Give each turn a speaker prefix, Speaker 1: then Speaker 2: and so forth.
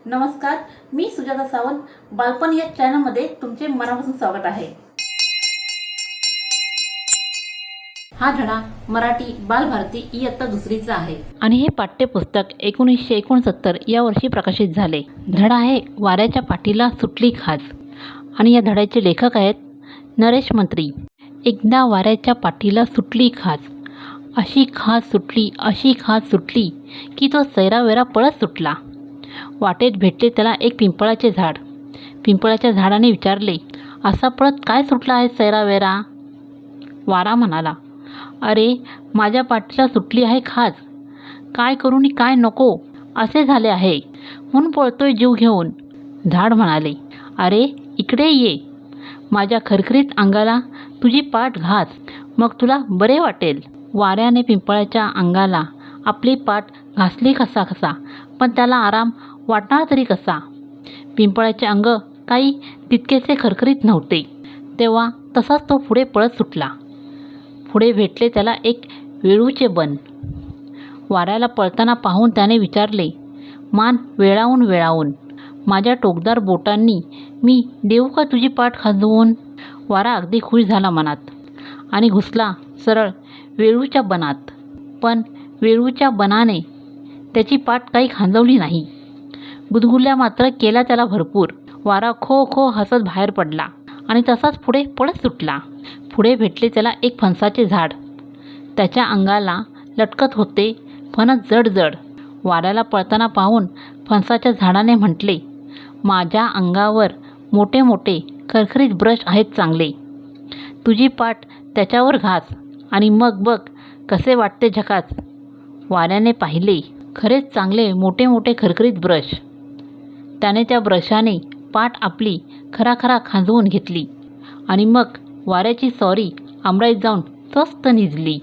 Speaker 1: नमस्कार, मी सुजाता सावंत. बालपण या चॅनलमध्ये तुमचे मनापासून स्वागत आहे. हा धडा मराठी बालभारती इयत्ता दुसरीचा आहे आणि हे पाठ्यपुस्तक 1969 या वर्षी प्रकाशित झाले. धडा आहे वाऱ्याच्या पाठीला सुटली खाज आणि या धड्याचे लेखक आहेत नरेश मंत्री. एकदा वाऱ्याच्या पाठीला सुटली खाज, अशी खाज सुटली की तो सैरावैरा पळत सुटला. वाटेत भेटले त्याला एक पिंपळाचे झाड. पिंपळाच्या झाडाने विचारले, असा पळत काय सुटला आहे सैरावैरा? वारा म्हणाला, अरे माझ्या पाठीला सुटली आहे खाज, काय करू नी काय नको असे झाले आहे, म्हणून पळतोय जीव घेऊन. झाड म्हणाले, अरे इकडे ये, माझ्या खरखरीत अंगाला तुझी पाठ घास, मग तुला बरे वाटेल. वाऱ्याने पिंपळाच्या अंगाला आपली पाठ घासली कसा, पण त्याला आराम वाटणार तरी कसा? पिंपळाचे अंग काही तितकेसे खरखरीत नव्हते. तेव्हा तसाच तो पुढे पळत सुटला. पुढे भेटले त्याला एक वेळूचे बन. वाऱ्याला पळताना पाहून त्याने विचारले, मान वेळावून माझ्या टोकदार बोटांनी मी देऊ का तुझी पाठ खाजवून? वारा अगदी खुश झाला मनात आणि घुसला सरळ वेळूच्या बनात. पण वेळूच्या बनाने त्याची पाठ काही खांजवली नाही. गुदगुल्या मात्र केला त्याला भरपूर. वारा खो खो हसत बाहेर पडला आणि तसाच पुढे पळत सुटला. पुढे भेटले त्याला एक फणसाचे झाड. त्याच्या अंगाला लटकत होते फणस जड. वाऱ्याला पळताना पाहून फणसाच्या झाडाने म्हटले, माझ्या अंगावर मोठे खरखरीत ब्रश आहेत चांगले, तुझी पाठ त्याच्यावर घास आणि मग बघ कसे वाटते झकास. वाऱ्याने पाहिले, खरेच चांगले मोठे खरखरीत ब्रश. त्याने त्या ब्रशाने पाठ आपली खरा खांजवून घेतली आणि मग वाऱ्याची सॉरी आंबराईत जाऊन स्वस्त निजली.